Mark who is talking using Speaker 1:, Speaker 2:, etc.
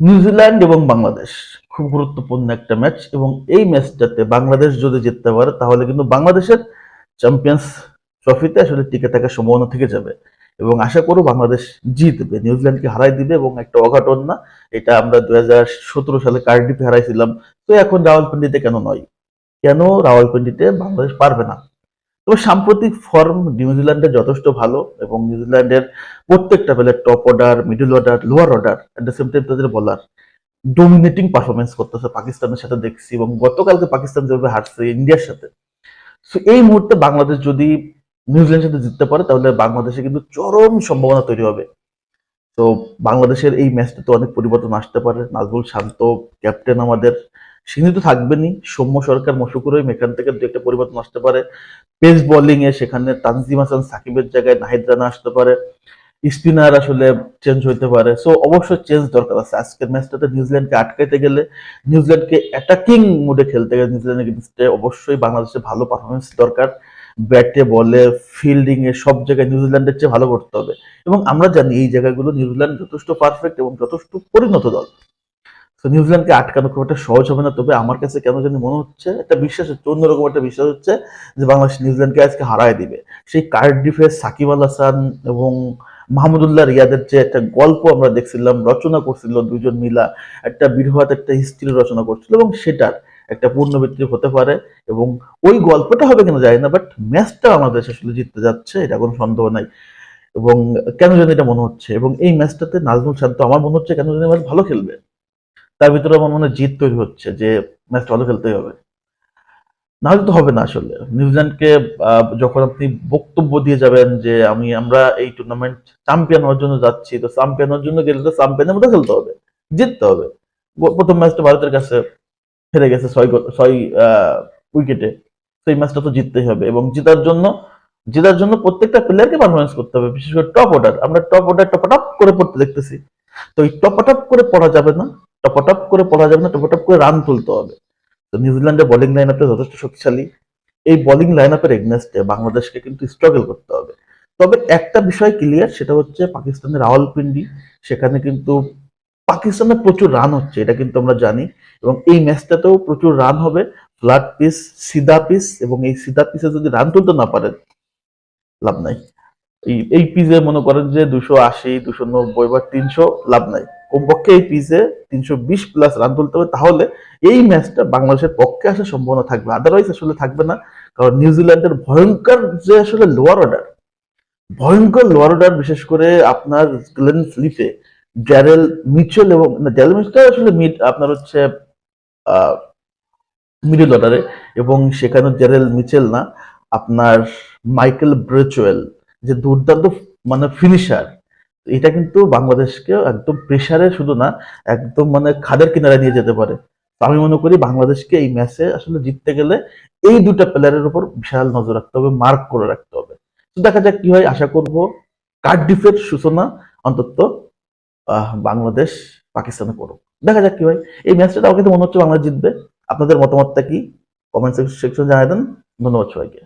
Speaker 1: New Zealand এবং বাংলাদেশ খুব গুরুত্বপূর্ণ একটা ম্যাচ, এবং এই ম্যাচটাতে বাংলাদেশ যদি জিততে পারে তাহলে কিন্তু বাংলাদেশের চ্যাম্পিয়ন্স ট্রফিতে আসলে টিকে থাকার সম্ভাবনা থেকে যাবে। এবং আশা করব বাংলাদেশ জিতবে, নিউজিল্যান্ডকে হারাই দিবে, এবং একটা অঘটন না, এটা আমরা 2017 সালে কার্ডিফে হারাইছিলাম। তো এখন রাওয়ালপিন্ডিতে কেন নয়, কেন রাওয়ালপিন্ডিতে বাংলাদেশ পারবে না? তবে সাম্প্রতিক ফর্ম নিউজিল্যান্ডের যথেষ্ট ভালো, এবং নিউজিল্যান্ডের প্রত্যেকটা player top order, middle order, lower order, at the same time তাদের বলার ডোমিনেটিং পারফরমেন্স করতেছে পাকিস্তানের সাথে দেখছি, এবং গতকালকে পাকিস্তান যেভাবে হারছে ইন্ডিয়ার সাথে। সো এই মুহূর্তে বাংলাদেশ যদি নিউজিল্যান্ডের সাথে জিততে পারে তাহলে বাংলাদেশে কিন্তু চরম সম্ভাবনা তৈরি হবে। তো বাংলাদেশের এই ম্যাচটা তো অনেক পরিবর্তন আসতে পারে। নাজমুল শান্ত ক্যাপ্টেন আমাদের, তিনি তো থাকবেনই। সৌম্য সরকার, মশকুর রহিম, এখান থেকে দু একটা পরিবর্তন আসতে পারে। পেস বোলিং এ সেখানে তানজিম হাসান সাকিবের জায়গায় নাহিদ রানা আসতে পারে। স্পিনার আসলে চেঞ্জ হইতে পারে। সো অবশ্যই চেঞ্জ দরকার আছে। আজকের ম্যাচটাতে নিউজিল্যান্ডকে আটকাইতে গেলে, নিউজিল্যান্ডকে অ্যাটাকিং মুডে খেলতে গেলে নিউজিল্যান্ডের এগেইনস্টে অবশ্যই বাংলাদেশের ভালো পারফরমেন্স দরকার। ব্যাটে, বলে, ফিল্ডিং এ সব জায়গায় নিউজিল্যান্ডের চেয়ে ভালো করতে হবে। এবং আমরা জানি এই জায়গাগুলো নিউজিল্যান্ড যথেষ্ট পারফেক্ট এবং যথেষ্ট পরিণত দল। তো নিউজিল্যান্ডকে আটকানো খুব একটা সহজ হবে না। তবে আমার কাছে কেন জানি মনে হচ্ছে, একটা বিশ্বাস হচ্ছে, অন্যরকম একটা বিশ্বাস হচ্ছে যে বাংলাদেশ নিউজিল্যান্ডকে আজকে হারায় দিবে। সেই কার্ডিফে সাকিব আল হাসান এবং মাহমুদুল্লাহ রিয়াদের যে একটা গল্প আমরা দেখছিলাম, রচনা করছিল দুইজন মিলা, একটা বৃহৎ একটা হিস্ট্রি রচনা করছিল, এবং সেটার একটা পূর্ণবৃত্তি হতে পারে। এবং ওই গল্পটা হবে কিনা জানি না, বাট ম্যাচটা আমাদের আসলে জিততে যাচ্ছে, এটা কোনো সন্দেহ নাই। এবং কেন জানি এটা মনে হচ্ছে, এবং এই ম্যাচটাতে নাজমুল শান্ত আমার মনে হচ্ছে কেন জানি ভালো খেলবে। তার ভিতরে আমার মনে হয় জিদ তৈরি হচ্ছে যে ম্যাচটা ভালো খেলতেই হবে, নাহলে তো হবে না আসলে। নিউজিল্যান্ডকে যখন আপনি বক্তব্য দিয়ে যাবেন যে আমরা এই টুর্নামেন্ট চ্যাম্পিয়ন হওয়ার জন্য যাচ্ছি, তো চ্যাম্পিয়ন হওয়ার জন্য গেলে তো চ্যাম্পিয়নের মতো খেলতে হবে, জিততে হবে। প্রথম ম্যাচটা ভারতের কাছে হেরে গেছে 6 উইকেটে। তো এই ম্যাচটা তো জিততেই হবে, এবং জেতার জন্য প্রত্যেকটা প্লেয়ারকে পারফরমেন্স করতে হবে, বিশেষ করে টপ অর্ডার। আমরা টপ অর্ডার টপাটপ করে পড়তে দেখতেছি। তো এই টপাটপ করে পড়া যাবে না, টপাটপ করে পড়া যাবে না, টপাটপ করে রান তুলতে হবে। তো নিউজিল্যান্ডের বোলিং লাইন আপটা যথেষ্ট শক্তিশালী। এই বোলিং লাইন আপের এগনেস্টে বাংলাদেশকে কিন্তু স্ট্রাগল করতে হবে। তবে একটা বিষয় ক্লিয়ার, সেটা হচ্ছে পাকিস্তানের রাওয়ালপিন্ডি, সেখানে কিন্তু পাকিস্তানের প্রচুর রান হচ্ছে, এটা কিন্তু আমরা জানি। এবং এই ম্যাচটাতেও প্রচুর রান হবে, ফ্ল্যাট পিচ, সিধা পিচ, এবং এই সিধা পিচে যদি রান তুলতে না পারেন, লাভ নাই। এই পিচে মনে করেন যে 280, 290 বা 300, লাভ নাই। কমপক্ষে এই পিচে 320 প্লাস রান তুলতে হবে, তাহলে এই ম্যাচটা বাংলাদেশের পক্ষে আসার সম্ভাবনা থাকবে, আদারওয়াইজ আসলে থাকবে না। কারণ নিউজিল্যান্ডের ভয়ঙ্কর যে আসলে লোয়ার অর্ডার, ভয়ঙ্কর লোয়ার অর্ডার, বিশেষ করে আপনার গ্লেন ফিলিপে, ড্যারেল মিচেল, এবং ড্যারেল মিচেল আসলে আপনার হচ্ছে মিডল অর্ডারে, এবং সেখানে জেরেল মিচেল না, আপনার মাইকেল ব্রেচওয়েল, যে দুর্দান্ত মানে ফিনিশার। এটা কিন্তু বাংলাদেশকে একদম প্রেসারে শুধু না, একদম মানে খাদের কিনারে নিয়ে যেতে পারে। তো আমি মনে করি বাংলাদেশকে এই ম্যাচে আসলে জিততে গেলে এই দুটা প্লেয়ারের উপর বিশাল নজর রাখতে হবে, মার্ক করে রাখতে হবে। তো দেখা যাক কি হয়। আশা করব কার্ডিফের সূচনা অন্তত বাংলাদেশ পাকিস্তানে পড়ুক। দেখা যাক কি হয়। এই ম্যাচটা আমাকে তো মনে হচ্ছে বাংলাদেশ জিতবে। আপনাদের মতামতটা কি? কমেন্ট সেকশন জানাই দেন। ধন্যবাদ সবাইকে।